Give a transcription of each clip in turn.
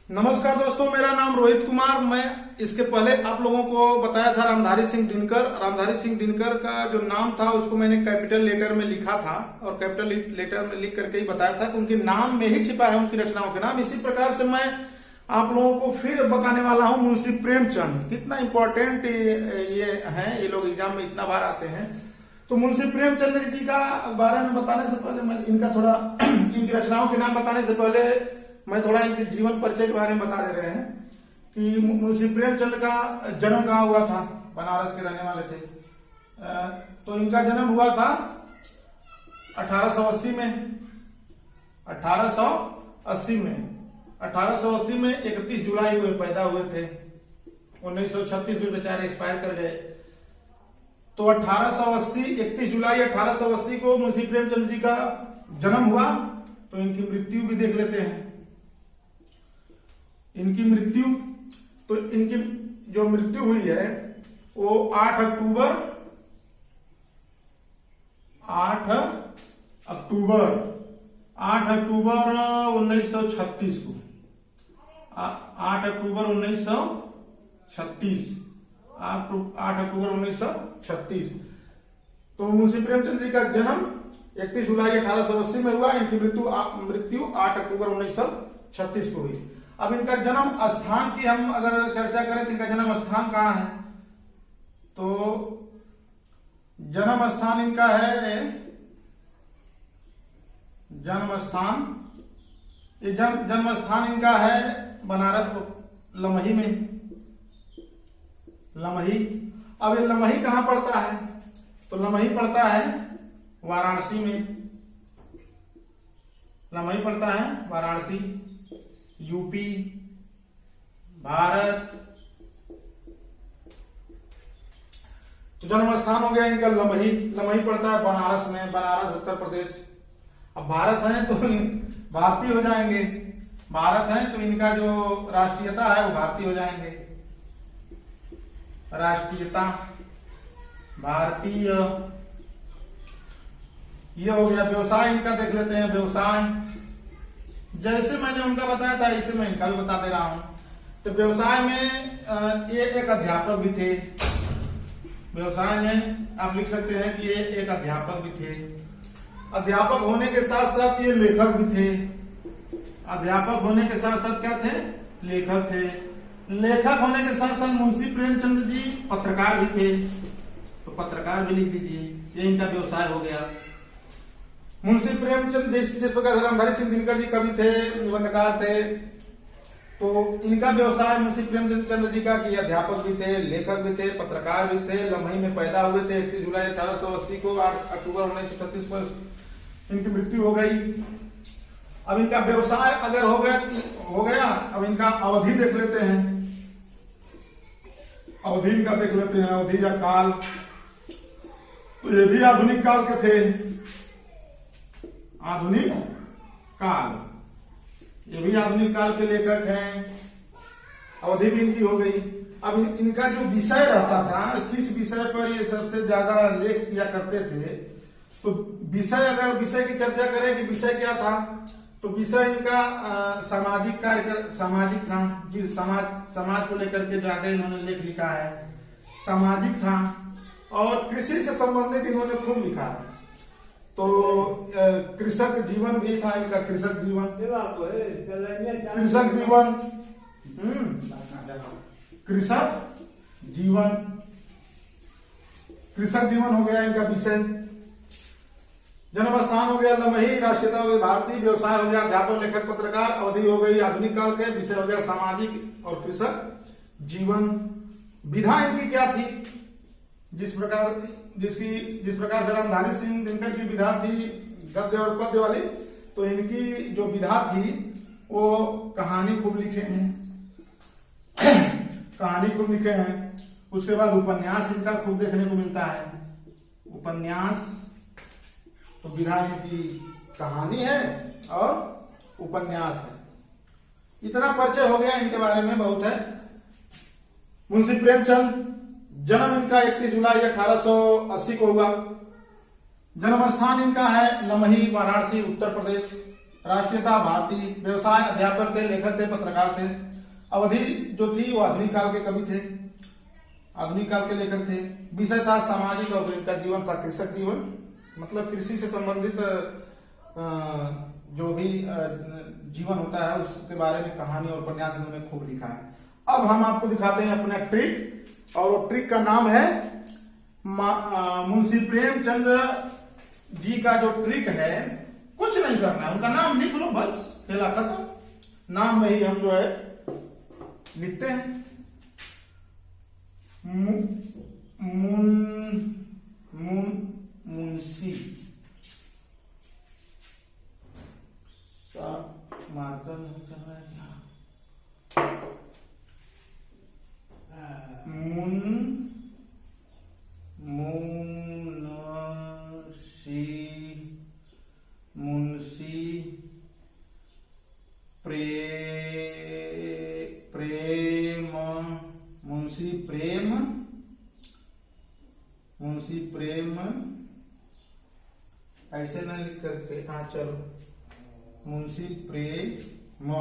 नमस्कार दोस्तों, मेरा नाम रोहित कुमार। मैं इसके पहले आप लोगों को बताया था रामधारी सिंह दिनकर। रामधारी सिंह दिनकर का जो नाम था उसको मैंने कैपिटल लेटर में लिखा था और कैपिटल लेटर में लिख करके ही बताया था कि उनके नाम में ही छिपा है उनकी रचनाओं के नाम। इसी प्रकार से मैं आप लोगों को फिर बताने वाला हूं मुंशी प्रेमचंद। कितना इंपॉर्टेंट ये है, ये लोग एग्जाम में इतना बार आते हैं। तो मुंशी प्रेमचंद जी का बारे में बताने से पहले मैं इनका थोड़ा इनकी रचनाओं के नाम बताने से पहले मैं थोड़ा इनके जीवन परिचय के बारे में बता दे रहे हैं कि मुंशी प्रेमचंद का जन्म कहाँ हुआ था। बनारस के रहने वाले थे। तो इनका जन्म हुआ था 1880 में। 1880 में 31 जुलाई में पैदा हुए थे। 1936 में बेचारे एक्सपायर कर गए। तो 31 जुलाई 1880 को मुंशी प्रेमचंद जी का जन्म हुआ। तो इनकी मृत्यु भी देख लेते हैं। इनकी जो मृत्यु हुई है वो 8 अक्टूबर 1936 को 8 अक्टूबर 1936। तो मुंशी प्रेमचंद जी का जन्म 31 जुलाई 1880 में हुआ। इनकी मृत्यु 8 अक्टूबर 1936 को हुई। अब इनका जन्म स्थान की हम अगर चर्चा करें तो इनका जन्म स्थान कहाँ है, तो जन्म स्थान इनका है जन्म स्थान इनका है बनारस लमही में। लमही, अब ये लमही कहाँ पड़ता है, तो लमही पड़ता है वाराणसी में। लमही पड़ता है वाराणसी, यूपी, भारत। तो जन्म स्थान हो गया इनका लमही। लमही पड़ता है बनारस में, बनारस उत्तर प्रदेश। अब भारत है तो भारतीय हो जाएंगे। भारत है तो इनका जो राष्ट्रीयता है वो भारतीय हो जाएंगे। राष्ट्रीयता भारतीय, ये हो गया। व्यवसाय इनका देख लेते हैं। व्यवसाय जैसे मैंने उनका बताया था इसे मैं इनका भी बता दे रहा हूं। तो व्यवसाय में ये एक अध्यापक भी थे। व्यवसाय में आप लिख सकते हैं कि ये एक अध्यापक भी थे। अध्यापक होने के साथ साथ ये लेखक भी थे। अध्यापक होने के साथ साथ क्या थे, लेखक थे। लेखक होने के साथ साथ मुंशी प्रेमचंद जी पत्रकार भी थे। तो पत्रकार भी लिख दीजिए, ये इनका व्यवसाय हो गया। मुंशी प्रेमचंद जिस प्रकार रामधारी सिंह दिनकर जी कवि थे, निबंधकार थे, तो इनका व्यवसाय मुंशी प्रेमचंद जी का कि अध्यापक भी थे, लेखक भी थे, पत्रकार भी थे। लमही में पैदा हुए थे 31 जुलाई 1880 को। 8 अक्टूबर 1936 को इनकी मृत्यु हो गई। अब इनका व्यवसाय अगर हो गया, अब इनका अवधि देख लेते हैं। अवधि इनका देख लेते हैं, अवधि या काल। तो ये भी आधुनिक काल के थे। आधुनिक काल, ये भी आधुनिक काल के लेखक हैं। अवधि भी इनकी हो गई। अब इनका जो विषय रहता था, किस विषय पर ये सबसे ज्यादा लेख किया करते थे, तो अगर विषय की चर्चा करें कि विषय क्या था, तो विषय इनका सामाजिक था। कि समाज को लेकर के ज्यादा इन्होंने लेख लिखा है, सामाजिक था। और कृषि से संबंधित इन्होंने खूब लिखा है। तो कृषक जीवन भी था इनका। कृषक जीवन हो गया इनका विषय। जन्म स्थान हो गया लमही, राष्ट्रीयता हो गई भारतीय, व्यवसाय हो गया अध्यापक, लेखक, पत्रकार। अवधि हो गई आधुनिक काल के, विषय हो गया सामाजिक और कृषक जीवन। विधा इनकी क्या थी, जिस प्रकार से रामधारी सिंह दिनकर की विधा थी गद्य और पद्य वाली, तो इनकी जो विधा थी वो कहानी खूब लिखे हैं। उसके बाद उपन्यास इनका खूब देखने को मिलता है। उपन्यास, तो विधा इनकी कहानी है और उपन्यास है। इतना परिचय हो गया इनके बारे में, बहुत है। मुंशी प्रेमचंद, जन्म इनका 31 जुलाई 1880 को हुआ। जन्म स्थान इनका है लमही, वाराणसी, उत्तर प्रदेश। राष्ट्रीयता भारतीय, व्यवसाय अध्यापक थे, लेखक थे, पत्रकार थे। अवधि जो थी वो आधुनिक काल के कवि थे, आधुनिक काल के लेखक थे। विषय था सामाजिक और इनका जीवन था कृषक जीवन, मतलब कृषि से संबंधित जो भी जीवन होता है उसके बारे में कहानी और उपन्यास इन्होंने खूब लिखा है। अब हम आपको दिखाते हैं अपना ट्रिक, और वो ट्रिक का नाम है मुंशी प्रेमचंद्र जी का जो ट्रिक है, कुछ नहीं करना है, उनका नाम लिख लो बस, खेला खत्म। नाम में ही हम जो है लिखते हैं मुंशी मार्कर नहीं चल रहा है क्या? मुंशी प्रेम ऐसे ना लिख करके, हाँ चलो, मुंशी प्रेम,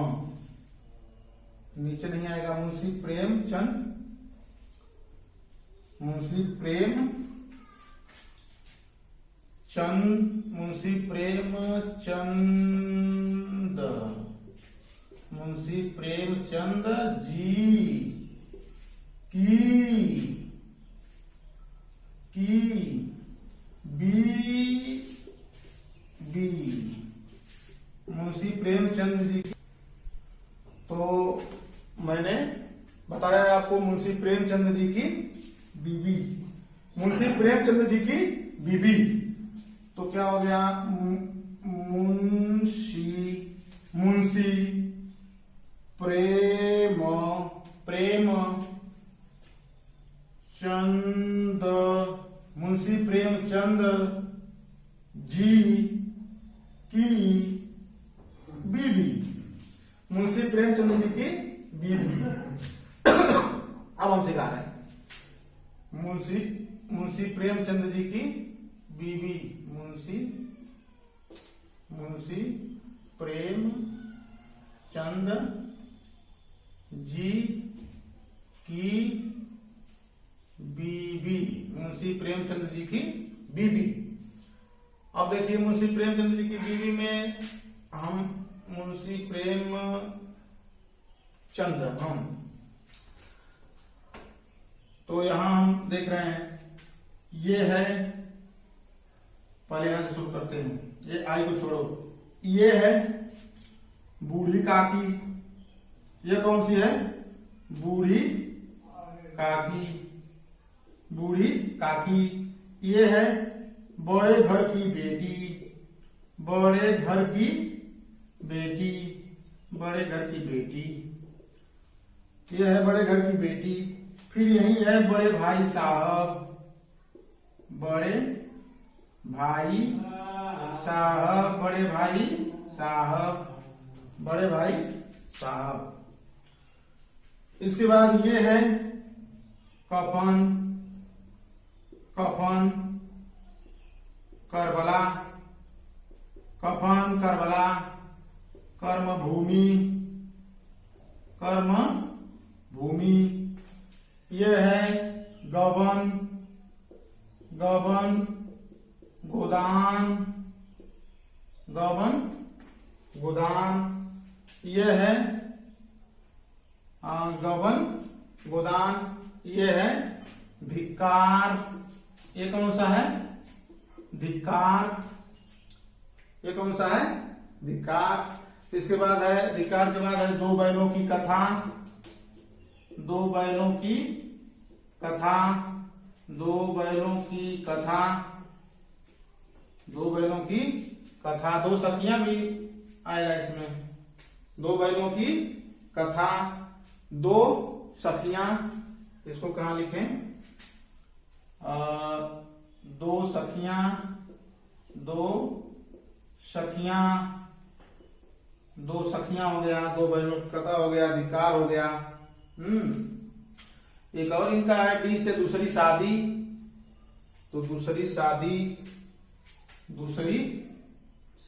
नीचे नहीं आएगा, मुंशी प्रेमचंद, मुंशी प्रेमचंद, मुंशी प्रेमचंद जी की बी, मुंशी प्रेमचंद जी। तो मैंने बताया आपको मुंशी प्रेमचंद जी की बीबी, मुंशी प्रेमचंद जी की बीबी, तो क्या हो गया? मुंशी मुंशी प्रेमचंद जी की बीबी, मुंशी प्रेमचंद जी की बीबी। अब हम सिखा रहे हैं मुंशी प्रेमचंद जी की बीबी, मुंशी प्रेमचंद जी की बीबी, मुंशी प्रेमचंद जी की बीबी। अब देखिए मुंशी प्रेमचंद जी की बीबी में हम मुंशी प्रेमचंद, हम तो यहां हम देख रहे हैं, ये है, पहले यहां से शुरू करते हैं, ये आई को छोड़ो, ये है बूढ़ी काकी, ये कौन सी है? बूढ़ी काकी, बूढ़ी काकी। ये है बड़े घर की बेटी, बड़े घर की बेटी, बड़े घर की बेटी, ये है बड़े घर की बेटी। फिर यही है बड़े भाई साहब, बड़े भाई साहब, बड़े भाई साहब, बड़े भाई साहब। इसके बाद ये है कफन, कफन करबला, कफन करबला, कर्म भूमि, कर्म भूमि। यह है गबन, गबन गोदान, गबन गोदान। यह है गबन गोदान। यह है धिक्कार, ये कौन सा है? धिक्कार, ये कौन सा है? धिक्कार। इसके बाद है, धिक्कार के बाद है दो बैलों की कथा, दो बैलों की कथा, दो बैलों की कथा, दो बैलों की कथा। दो सखियां भी आएगा इसमें, दो बैलों की कथा, दो सखियां। इसको कहां लिखें? दो सखियां, दो सखियां, दो सखियां हो गया, दो बैलों की कथा हो गया, धिक्कार हो गया। एक और इनका है डी से दूसरी शादी, तो दूसरी शादी, दूसरी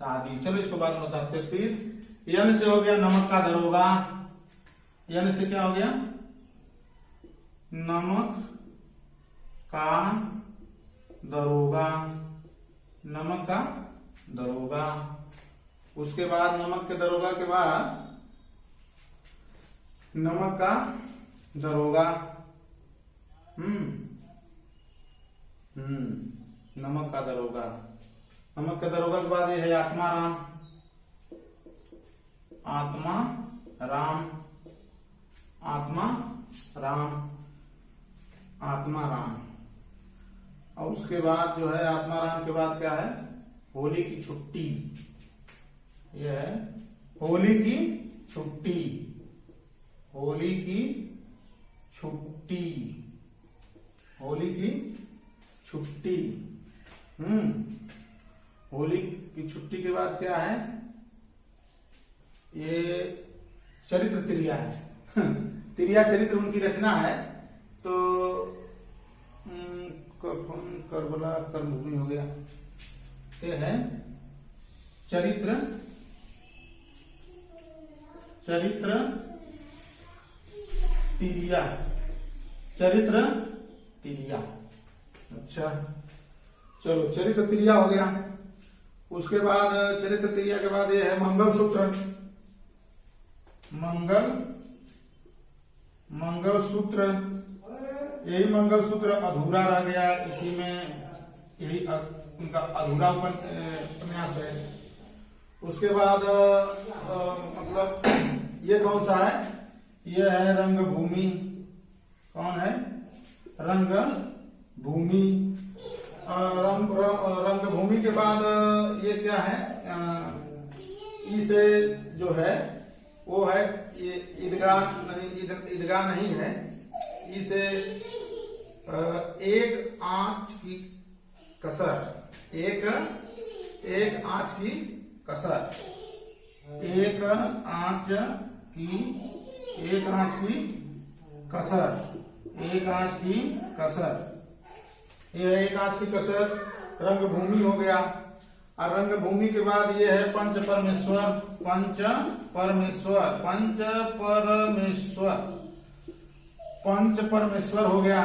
शादी। चलो इसको बाद में बताते हैं। फिर यन से हो गया नमक का दरोगा। यन से क्या हो गया? नमक का दरोगा। नमक का दरोगा। उसके बाद नमक के दरोगा के बाद नमक का दरोगा। नमक का दरोगा। नमक के दरोगा के बाद ये है आत्माराम। आत्मा राम। आत्मा राम। आत्मा राम। और उसके बाद जो है आत्माराम के बाद क्या है? होली की छुट्टी। यह है होली की छुट्टी। होली की छुट्टी। होली की छुट्टी। होली की छुट्टी के बाद क्या है? ये चरित्र त्रिया है। त्रिया चरित्र उनकी रचना है। तो करबला कर्मभूमि हो गया। ये है चरित्र। चरित्र त्रिया। चरित्र त्रिया। अच्छा चलो चरित्र त्रिया हो गया। उसके बाद चरित्र त्रिया के बाद ये है मंगलसूत्र। मंगलसूत्र। यही मंगलसूत्र अधूरा रह गया। इसी में यही उनका अधूरा उपन्यास है। उसके बाद मतलब ये कौन सा है? ये है रंगभूमि। कौन है? रंगभूमि। रंगभूमि के बाद ये क्या है? इसे जो है वो है ये ईदगाह नहीं है। इसे एक आंच की कसर। एक आंच की कसर। एक आंच की कसर। एक आंच की कसर। यह एक आंच की कसर रंगभूमि हो गया। और रंगभूमि के बाद ये है पंच परमेश्वर। पंच परमेश्वर। पंच परमेश्वर। पंच परमेश्वर हो गया।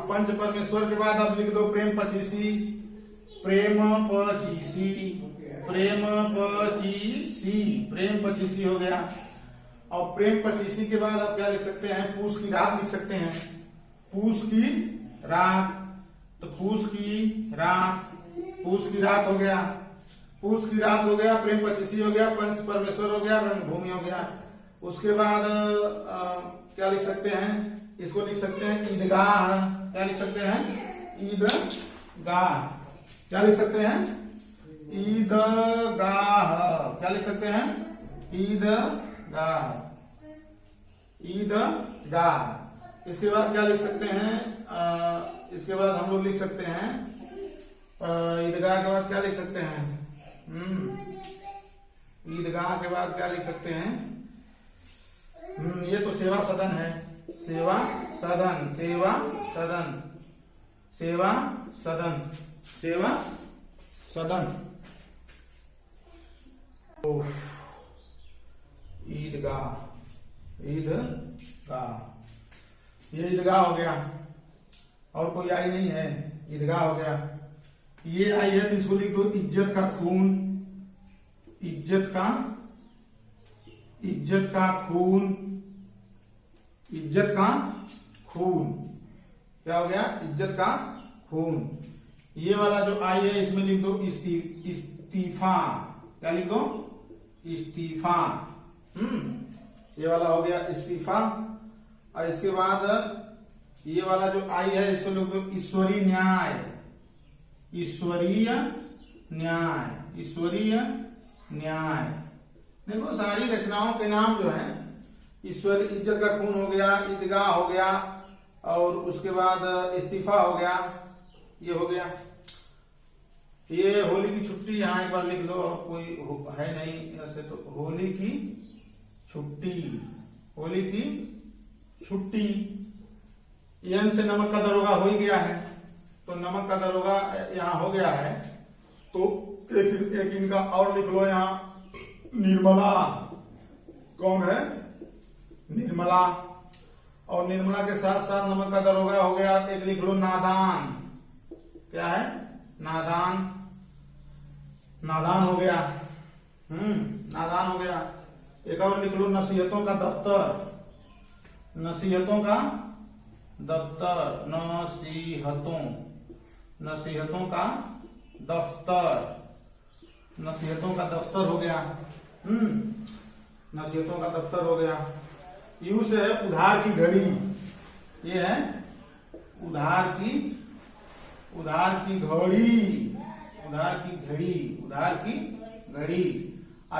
पंच परमेश्वर के बाद अब लिख दो प्रेम पचीसी। प्रेम पचीसी। प्रेम पचीसी। प्रेम पचीसी हो गया। और प्रेम पचीसी के बाद आप क्या लिख सकते हैं? पूस की रात लिख सकते हैं। पूस की रात। तो पूस की रात। पूस की रात हो गया। पूस की रात हो गया। प्रेम पचीसी हो गया। पंच परमेश्वर हो गया। रंगभूमि हो गया। उसके बाद क्या लिख सकते हैं? इसको लिख सकते हैं ईदगाह। क्या लिख सकते हैं? ईदगाह। क्या लिख सकते हैं? ईदगाह। क्या लिख सकते हैं? ईदगाह। ईदगाह। इसके बाद क्या लिख सकते हैं? इसके बाद हम लोग लिख सकते हैं ईदगाह के बाद क्या लिख सकते हैं? ईदगाह के बाद क्या लिख सकते हैं? ये तो सेवा सदन है। सेवा सदन। सेवा सदन। सेवा सदन। सेवा सदन। ईदगाह। ईदगाह। ये ईदगाह हो गया। और कोई आई नहीं है। ईदगाह हो गया। ये आई है तो इसको लिख दो इज्जत का खून। इज्जत का खून। इज्जत का खून। क्या हो गया? इज्जत का खून। ये वाला जो आई है इसमें लिख दो इस्तीफा। क्या लिख दो? इस्तीफा। ये वाला हो गया इस्तीफा। और इसके बाद ये वाला जो आई है इसको लिख दो ईश्वरीय न्याय। ईश्वरीय न्याय। ईश्वरीय न्याय। देखो सारी रचनाओं के नाम जो है ईश्वर। इज्जत का खून हो गया। ईदगाह हो गया। और उसके बाद इस्तीफा हो गया। ये हो गया। ये होली की छुट्टी यहाँ एक बार लिख दो। कोई है नहीं ऐसे तो होली की छुट्टी। होली की छुट्टी। यन से नमक का दरोगा हो ही गया है। तो नमक का दरोगा यहाँ हो गया है। तो एक इनका और लिख लो यहाँ, निर्मला। कौन है? निर्मला। और निर्मला के साथ साथ नमक का दरोगा हो गया, एक लिख लो नादान। क्या है? नादान। नादान हो गया। नादान हो गया। एक और लिख लो नसीहतों का दफ्तर। नसीहतों का दफ्तर, नसीहतों का दफ्तर, नसीहतों का दफ्तर हो गया। नसीहतों का दफ्तर हो गया। यू से है उधार की घड़ी। ये है उधार की घड़ी, उधार की घड़ी।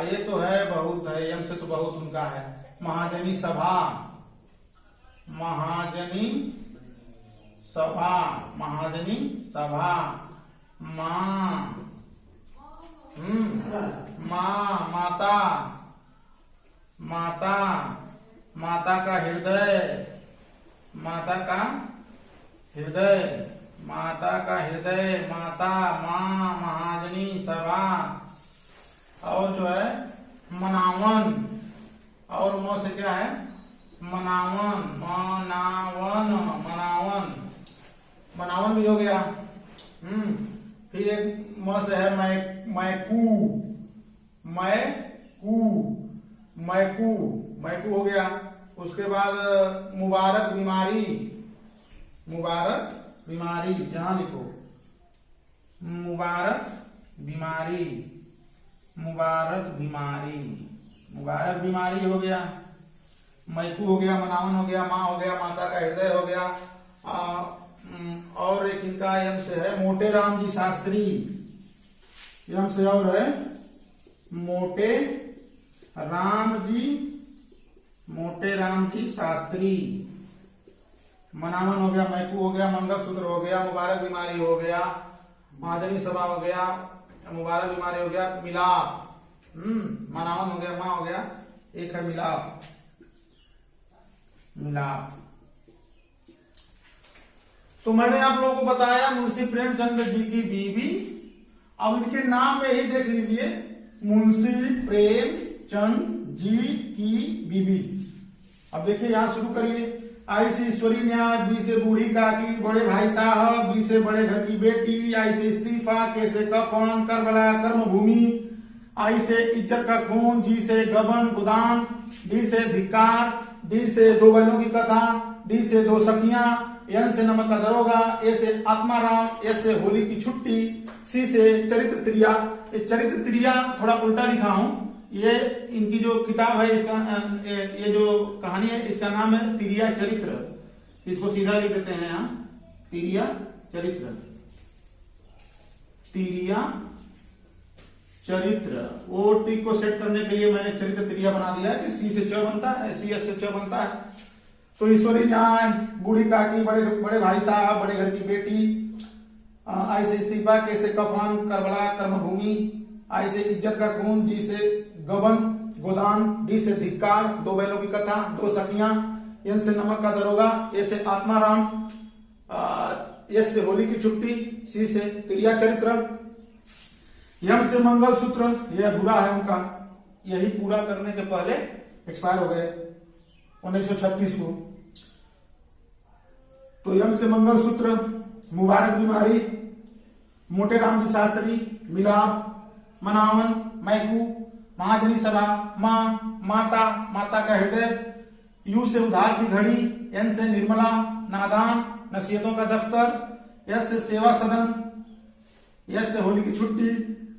ये तो है बहुत है, यम से तो बहुत उनका है। महाजनी सभा, महाजनी सभा। माँ, माता का हृदय, माता, माँ, महाजनी सभा। और जो है मनावन, और मो से क्या है? मनावन भी हो गया। फिर एक म से है मैकू हो गया। उसके बाद मुबारक बीमारी, यहां लिखो मुबारक बीमारी हो गया। मैकू हो गया, मनावन हो गया, माँ हो गया, माता का हृदय हो गया। और एक इनका यम से है मोटे राम जी शास्त्री। यम से और है मोटे राम जी शास्त्री। मनावन हो गया, मैकू हो गया, मंगलसूत्र हो गया, मुबारक बीमारी हो गया, महाजनी सभा हो गया, मुबारक बीमारी हो गया, मिलाप। मनावन हो गया, माँ हो गया, एक है मिलाप। तो मैंने आप लोगों को बताया मुंशी प्रेमचंद जी की बीवी। अब इनके नाम में ही देख लीजिए, मुंशी प्रेमचंद जी की बीवी। अब देखिए यहां शुरू करिए। आई से ईश्वरी न्याय, बी से बूढ़ी काकी, बड़े भाई साहब, बी से बड़े घर की बेटी, आई से इस्तीफा, के से कफन, करबला कर्म भूमि, आई से इज्जत का खून, जी से गबन गोदान, डी से धिक्कार, डी से दो बैलों की कथा, डी से दो सखियां, एन से नमक का दरोगा, ए से आत्माराम, एस से होली की छुट्टी, सी से चरित्र त्रिया। चरित्र त्रिया थोड़ा उल्टा लिखा हूं। ये इनकी जो किताब है, इसका ये जो कहानी है, इसका नाम है तिरिया चरित्र। इसको सीधा लिख देते हैं यहाँ, तिरिया चरित्र। वो टिक को सेट करने के लिए मैंने चरित्र त्रिया बना दिया है कि सी से च बनता है, सी एस से च बनता है। तो ईश्वरी न्याय, बूढ़ी काकी, बड़े भाई साहब, बड़े घर की बेटी, आई से इस्तीफा, के से कफन, करबला कर्म भूमि, आई से इज्जत का खून, जी से गबन गोदान, डी से धिक्कार, दो बैलों की कथा, दो सखियां, एन से नमक का दरोगा, ए से आत्माराम, एस से होली की छुट्टी, सी से तिरिया चरित्र, यम से मंगलसूत्र। यह अधूरा है उनका, यही पूरा करने के पहले एक्सपायर हो गए 1936 को। तो यम से मंगलसूत्र, मुबारक बीमारी, मोटे राम जी शास्त्री, मिलाप, मनावन, मैकू, महाजनी सभा, माँ, माता का हृदय, यू से उधार की घड़ी, एन से निर्मला, नादान, नसीहतों का दफ्तर, एस से सेवा सदन, एस से होली की छुट्टी,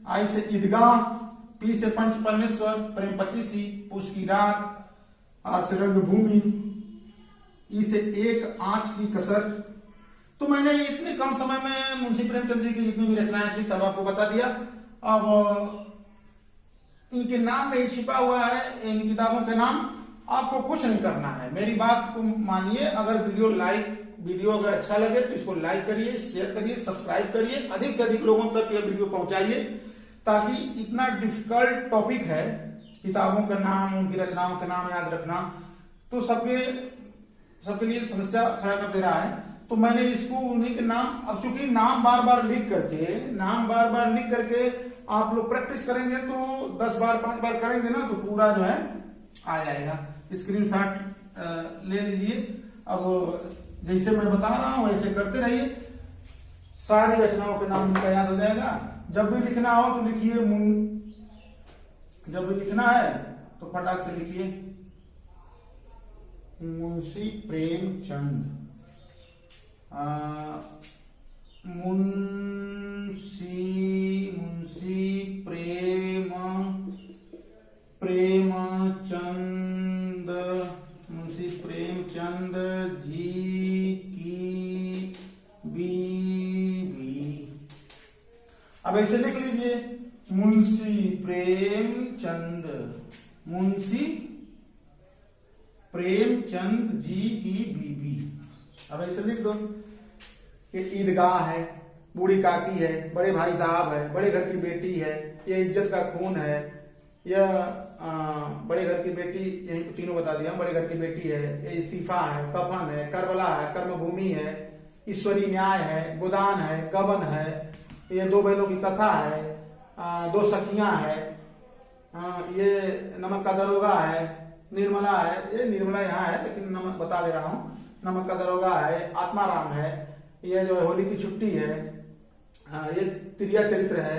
आई से ईदगाह, पी से पंच परमेश्वर, प्रेम पचीसी, पूस की रात, आर से रंगभूमि, ई से एक आंच की कसर। तो मैंने इतने कम समय में मुंशी प्रेमचंद जी की जितनी भी रचनाएं थी सब आपको बता दिया। अब इनके नाम में ही छिपा हुआ है इन किताबों के नाम। आपको कुछ नहीं करना है, मेरी बात को मानिए। अगर वीडियो अगर अच्छा लगे तो इसको लाइक करिए, शेयर करिए, सब्सक्राइब करिए, अधिक से अधिक लोगों तक ये वीडियो पहुंचाइए, ताकि इतना डिफिकल्ट टॉपिक है किताबों का नाम, उनकी रचनाओं का नाम याद रखना, तो सबके लिए समस्या खड़ा कर दे रहा है। तो मैंने इसको उन्हीं के नाम, अब चूंकि नाम बार बार लिख करके आप लोग प्रैक्टिस करेंगे तो 10 बार 5 बार करेंगे ना तो पूरा जो है आ जाएगा। स्क्रीनशॉट ले लीजिए। अब जैसे मैं बता रहा हूं वैसे करते रहिए, सारी रचनाओं के नाम का याद हो जाएगा। जब भी लिखना हो तो लिखिए जब भी लिखना है तो फटाक से लिखिए मुंशी प्रेमचंद, मुंशी प्रेमचंद जी की बीवी। अब ऐसे लिख लीजिए मुंशी प्रेमचंद जी की बीवी। अब ऐसे लिख दो कि ईदगाह है, बूढ़ी काकी है, बड़े भाई साहब है, बड़े घर की बेटी है, ये इज्जत का खून है, यह बड़े घर की बेटी, यही तीनों बता दिया। बड़े घर की बेटी है, ये इस्तीफा है, कफन है, करबला है, कर्मभूमि है, ईश्वरी न्याय है, गोदान है, गबन है, ये दो बैलों की कथा है, दो सखियां है, ये नमक का दरोगा है, निर्मला है, ये निर्मला यहाँ है लेकिन नमक बता दे रहा हूँ, नमक का दरोगा है, आत्माराम है, ये जो है होली की छुट्टी है, ये त्रिया चरित्र है,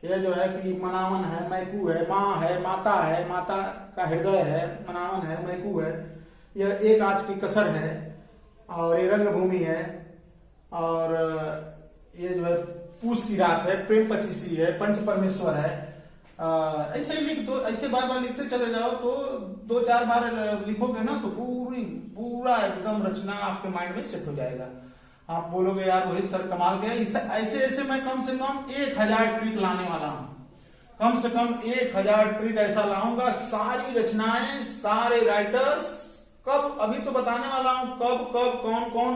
ये जो है कि मनावन है, मैकू है, माँ है, माता का हृदय है, मनावन है, मैकू है, यह एक आज की कसर है, और ये रंगभूमि है, और ये जो है पूस की रात है, प्रेम पचीसी है, पंच परमेश्वर है। ऐसे ही लिख दो, ऐसे बार बार लिखते चले जाओ तो 2-4 बार लिखोगे ना तो पूरा एकदम रचना आपके माइंड में सेट हो जाएगा। आप बोलोगे यार रोहित सर कमाल के, ऐसे मैं कम से कम 1000 ट्रिक लाने वाला हूं, कम से कम 1000 ट्रिक ऐसा लाऊंगा। सारी रचनाएं, सारे राइटर्स कब, अभी तो बताने वाला हूं कब कौन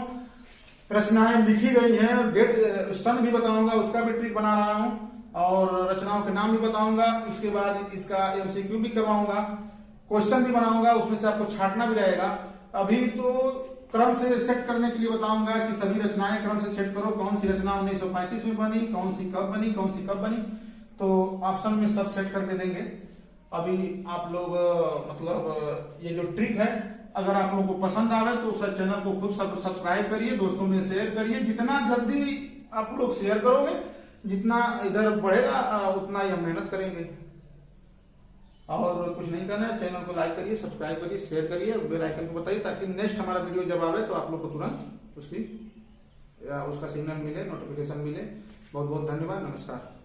रचनाएं लिखी गई हैं, डेट सन भी बताऊंगा, उसका भी ट्रिक बना रहा हूं, और रचनाओं के नाम भी बताऊंगा। इसके बाद इसका MCQ भी करवाऊंगा, क्वेश्चन भी बनाऊंगा, उसमें से आपको छांटना भी रहेगा। अभी तो क्रम से सेट करने के लिए बताऊंगा कि सभी रचनाएं क्रम से सेट करो, कौन सी रचना 1935 में बनी, कौन सी कब बनी, तो ऑप्शन में सब सेट करके देंगे। अभी आप लोग मतलब ये जो ट्रिक है, अगर आप लोगों को पसंद आवे तो उस चैनल को खूब सब्सक्राइब करिए, दोस्तों में शेयर करिए। जितना जल्दी आप लोग शेयर करोगे, जितना इधर बढ़ेगा उतना ही हम मेहनत करेंगे। और कुछ नहीं करना है, चैनल को लाइक करिए, सब्सक्राइब करिए, शेयर करिए, बेल आइकन को बताइए ताकि नेक्स्ट हमारा वीडियो जब आवे तो आप लोग को तुरंत उसका सिग्नल मिले, नोटिफिकेशन मिले। बहुत बहुत धन्यवाद, नमस्कार।